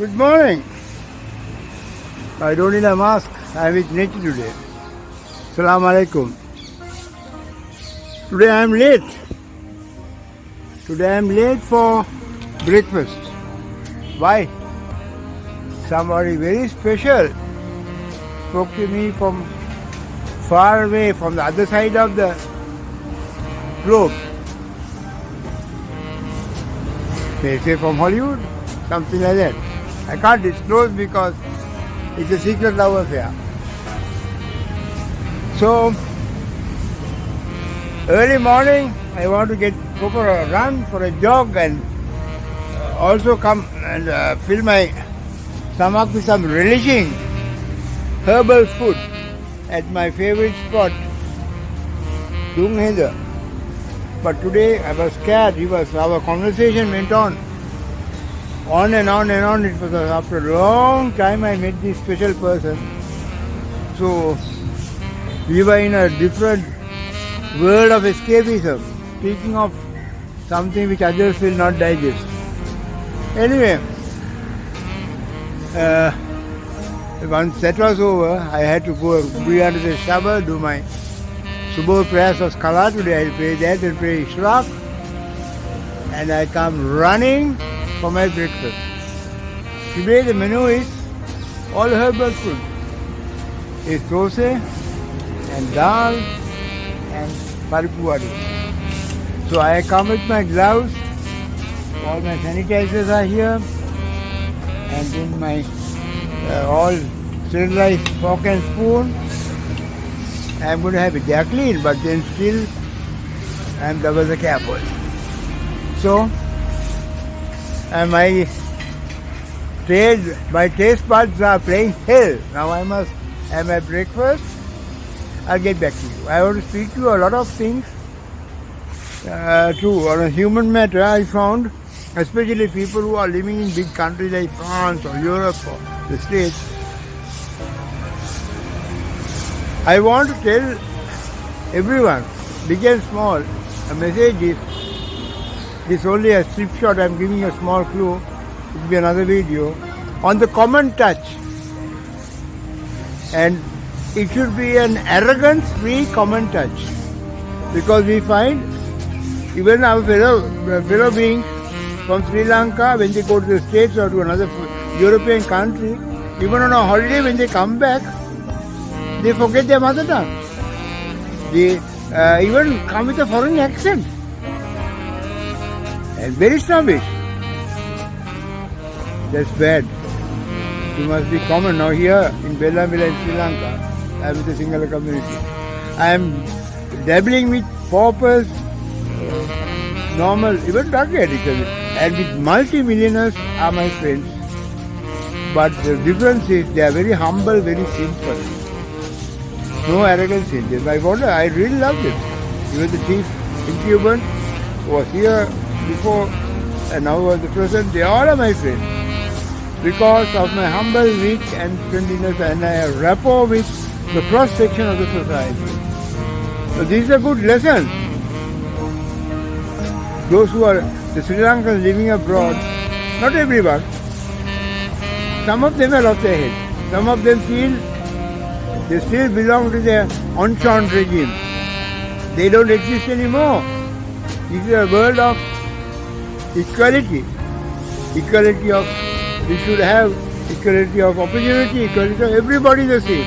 Good morning. I don't need a mask. I am with nature today. Assalamu alaikum. Today I am late. Today I am late for breakfast. Why? Somebody very special spoke to me from far away, from the other side of the globe. They say from Hollywood, something like that. I can't disclose because it's a secret love affair. So, early morning, I want to go for a run, for a jog, and also come and fill my stomach with some relishing herbal food at my favorite spot, Dung Heder. But today I was scared. Our conversation went on and on and on. It was after a long time I met this special person. So we were in a different world of escapism, speaking of something which others will not digest. Anyway, once that was over, I had to go be under the shower, do my Subuh prayers of Kala. Today I'll pray that and pray Ishraq. And I come running for my breakfast. Today the menu is all herbal food. It's dosa and dal and paripu vadu. So I come with my gloves, all my sanitizers are here, and then my all sterilized fork and spoon. I'm going to have it. They are clean, but then still I'm double the careful. So, and my taste buds are playing hell. Now I must have my breakfast. I'll get back to you. I want to speak to you a lot of things too. On a human matter, I found, especially people who are living in big countries like France or Europe or the States, I want to tell everyone, big and small, a message is, this only a snapshot, I'm giving you a small clue, it will be another video, on the common touch. And it should be an arrogance-free common touch. Because we find, even our fellow beings from Sri Lanka, when they go to the States or to another European country, even on a holiday, when they come back, they forget their mother tongue. They even come with a foreign accent. And very snobbish. That's bad. You must be common. Now here in Bellamila in Sri Lanka, I am with the Sinhala community. I am dabbling with paupers, normal, even drug addicts. And with multi-millionaires are my friends. But the difference is they are very humble, very simple. No arrogance in this. I really loved it. Even the chief incumbent was here before and now was the present. They all are my friends. Because of my humble wit and friendliness, and I have rapport with the cross section of the society. So this is a good lesson. Those who are the Sri Lankans living abroad, not everyone, some of them have lost their head. Some of them feel they still belong to the enchant regime. They don't exist anymore. This is a world of equality. Equality of, we should have equality of opportunity, equality of everybody the same.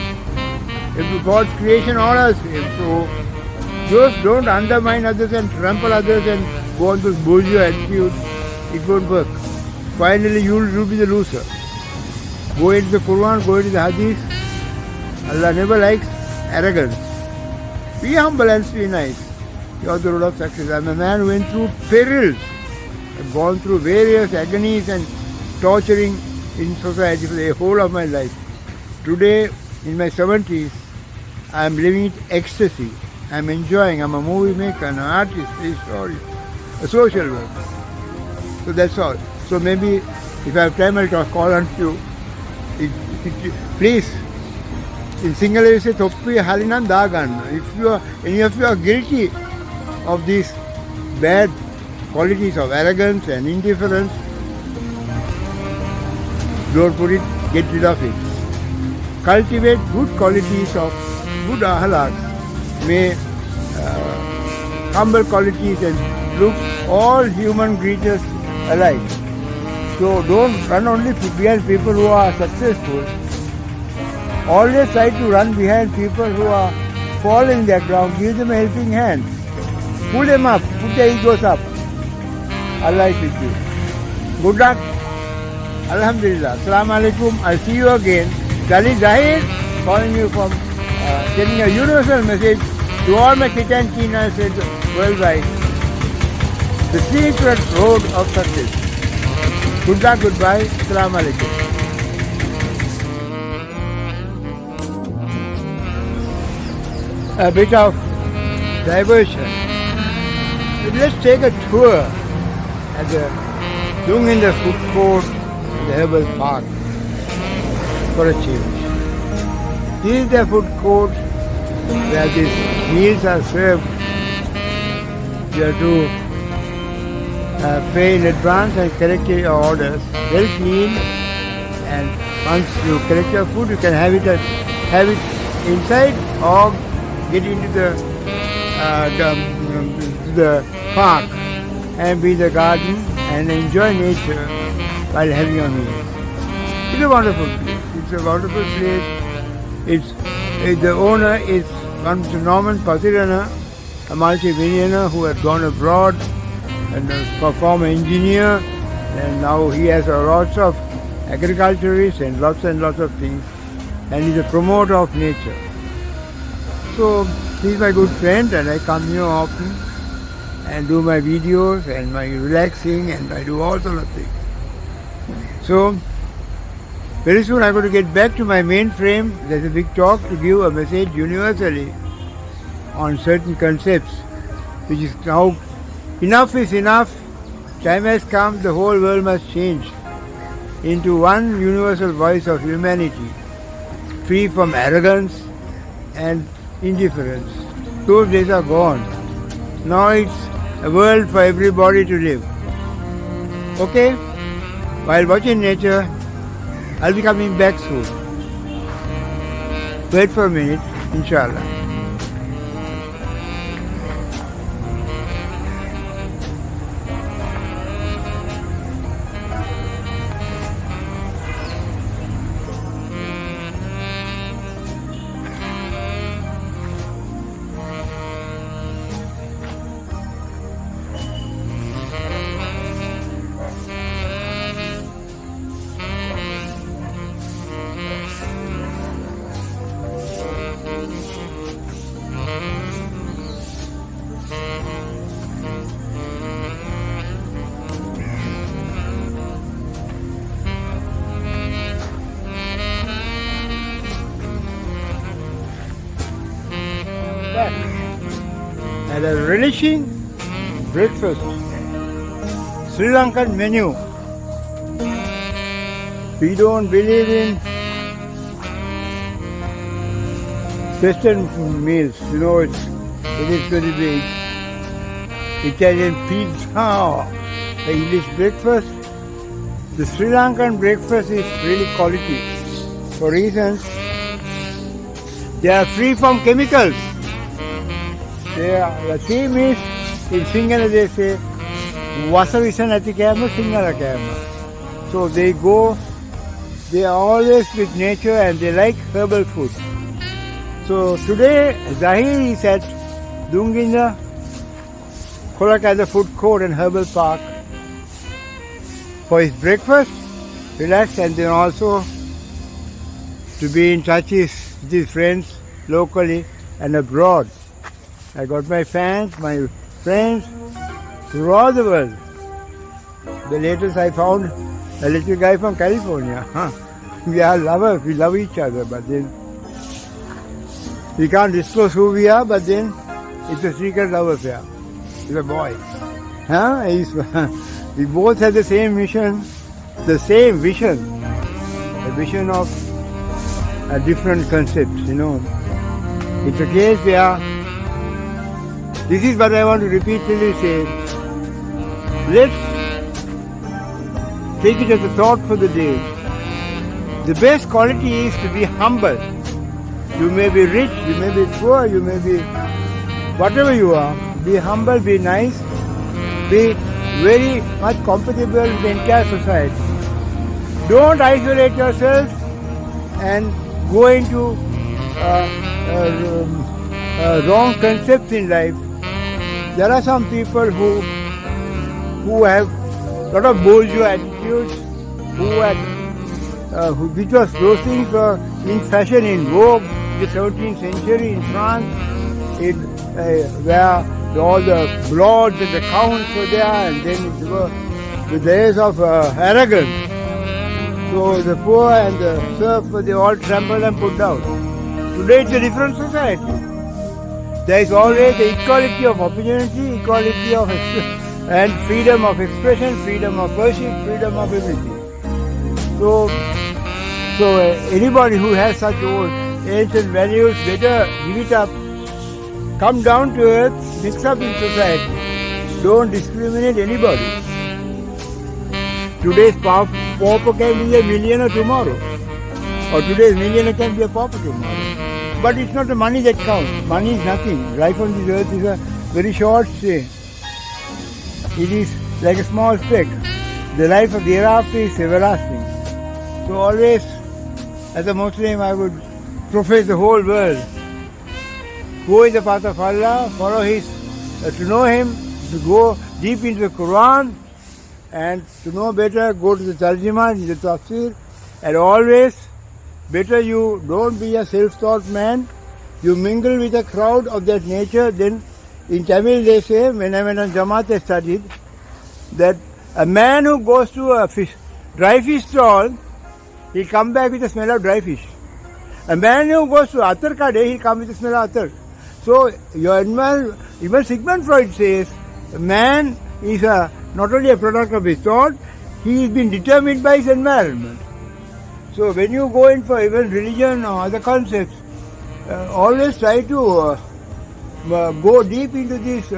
If God's creation, all are same. So, just don't undermine others and trample others and go on this bourgeois attitude. It won't work. Finally, you'll be the loser. Go into the Quran, go into the Hadith. Allah never likes arrogance. Be humble and be nice. You are the road of success. I'm a man who went through perils. I've gone through various agonies and torturing in society for the whole of my life. Today, in my 70s, I'm living with ecstasy. I'm enjoying. I'm a movie maker, an artist, a historian, a social worker. So that's all. So maybe if I have time, I'll call on you. Please. In Sinhala we say, Thoppi Halinan Daganna. If any of you are guilty of these bad qualities of arrogance and indifference, Don't put it, get rid of it. Cultivate good qualities of good ahlak. May humble qualities and look all human creatures alike. So don't run only behind people who are successful. Always try to run behind people who are falling their ground. Give them a helping hand. Pull them up. Put their egos up. Allah is with you. Good luck. Alhamdulillah. Assalamu alaikum. I'll see you again. Khalid Zahir calling you from sending a universal message to all my Kitan Chinas worldwide. The secret road of success. Good luck, goodbye. Assalamu alaikum. A bit of diversion. Let's take a tour at the Dunginda food court in the Herbal Park for a change. This is the food court where these meals are served. You have to pay in advance and collect your orders. Well clean, and once you collect your food, you can have it inside or get into the park and be in the garden and enjoy nature while having your meal. It's a wonderful place. It's a wonderful place. The owner is one Norman Patirana, a multi-millionaire who had gone abroad and a former engineer, and now he has lots of agriculturists and lots of things, and he's a promoter of nature. So he's my good friend, and I come here often and do my videos and my relaxing, and I do all sorts of things. So very soon I'm going to get back to my mainframe. There's a big talk to give a message universally on certain concepts, which is now enough is enough. Time has come, the whole world must change into one universal voice of humanity, free from arrogance and indifference. Those days are gone. Now it's a world for everybody to live. Okay? While watching nature, I'll be coming back soon. Wait for a minute, inshallah. And a relishing breakfast, Sri Lankan menu. We don't believe in Western meals. You know, it is going to be Italian pizza, the English breakfast. The Sri Lankan breakfast is really quality. For reasons, they are free from chemicals. The theme is, in Sinhala they say, Vasa visa nati kayama, Sinhala kayama. So they are always with nature and they like herbal food. So today, Zahir is at Dunginda Kolakata Food Court and Herbal Park for his breakfast, relax, and then also to be in touch with his friends locally and abroad. I got my fans, my friends throughout the world. The latest I found a little guy from California. We are lovers, we love each other, but then we can't disclose who we are, but then it's a secret love affair. He's a boy. We both have the same mission, the same vision, a vision of a different concept, you know. It's a case where this is what I want to repeatedly say. Let's take it as a thought for the day. The best quality is to be humble. You may be rich, you may be poor, you may be whatever you are. Be humble, be nice, be very much compatible with the entire society. Don't isolate yourself and go into wrong concepts in life. There are some people who have lot of bourgeois attitudes, those things were in fashion, in vogue in the 17th century in France, where all the lords and the counts were there, and then it were the days of arrogance. So the poor and the serf, they all trampled and put down. Today it's a different society. There is always the equality of opportunity, equality of and freedom of expression, freedom of worship, freedom of everything. So anybody who has such old ancient values, better give it up. Come down to earth, mix up in society. Don't discriminate anybody. Today's pauper can be a millionaire tomorrow. Or today's millionaire can be a pauper tomorrow. But it's not the money that counts. Money is nothing. Life on this earth is a very short stay. It is like a small speck. The life of the hereafter is everlasting. So always, as a Muslim, I would profess the whole world. Go in the path of Allah, follow His, to know Him, to go deep into the Quran, and to know better, go to the Tarjuma, the Tafsir, and always, better you don't be a self-taught man, you mingle with a crowd of that nature. Then in Tamil they say, when I went on Jamaat I studied, that a man who goes to a dry fish stall, he'll come back with the smell of dry fish. A man who goes to Atar Kade, he'll come with the smell of Atar. So even Sigmund Freud says, man is not only a product of his thought, he has been determined by his environment. So when you go in for even religion or other concepts, always try to go deep into this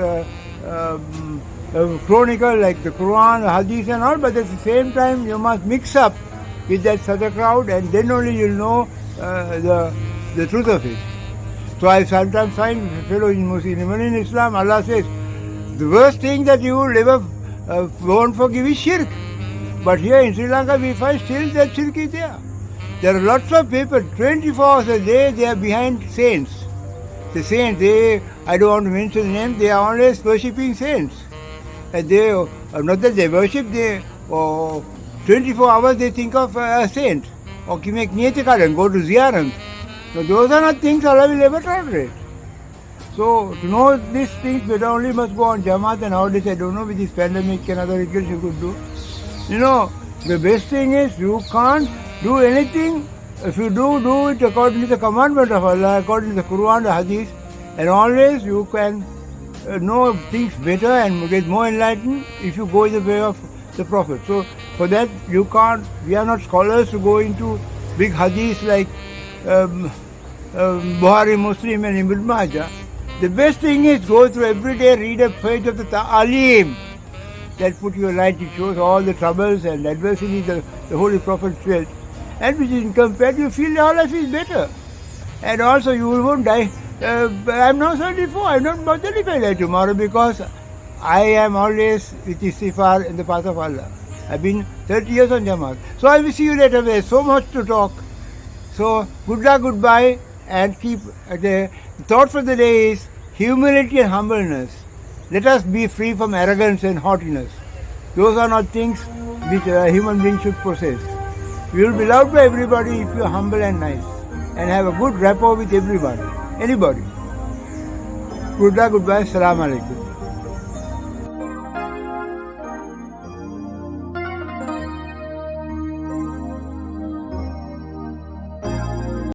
chronicle like the Quran, Hadith and all, but at the same time you must mix up with that Sada crowd, and then only you'll know the truth of it. So I sometimes find fellows in Muslim, even in Islam, Allah says, the worst thing that you will ever won't forgive is shirk. But here in Sri Lanka we find still that shirk is there. There are lots of people, 24 hours a day, they are behind saints. The saints, I don't want to mention the name, they are always worshipping saints. And they, not that they worship, 24 hours they think of a saint. Or make niyatikaran, go to ziyaran. So those are not things Allah will ever tolerate. So to know these things, better only must go on Jamaat, and nowadays I don't know with this pandemic and other rituals you could do. You know, the best thing is you can't do anything. If you do it according to the commandment of Allah, according to the Quran, the Hadith, and always you can know things better and get more enlightened if you go in the way of the Prophet. So for that we are not scholars to go into big hadiths like Buhari, Muslim and Ibn Majah. The best thing is go through every day, read a page of the Ta'alim. That put you right, it shows all the troubles and adversities the Holy Prophet felt. And which is compared, you feel your life is better. And also you won't die. I'm now 34, I'm not bothered if I die tomorrow, because I am always with istighfar in the path of Allah. I've been 30 years on Jamaat. So I will see you later. There's so much to talk. So good luck, goodbye, and keep the thought for the day is humility and humbleness. Let us be free from arrogance and haughtiness. Those are not things which a human being should possess. You will be loved by everybody if you are humble and nice, and have a good rapport with everybody, anybody. Good luck, goodbye, Assalamu Alaikum.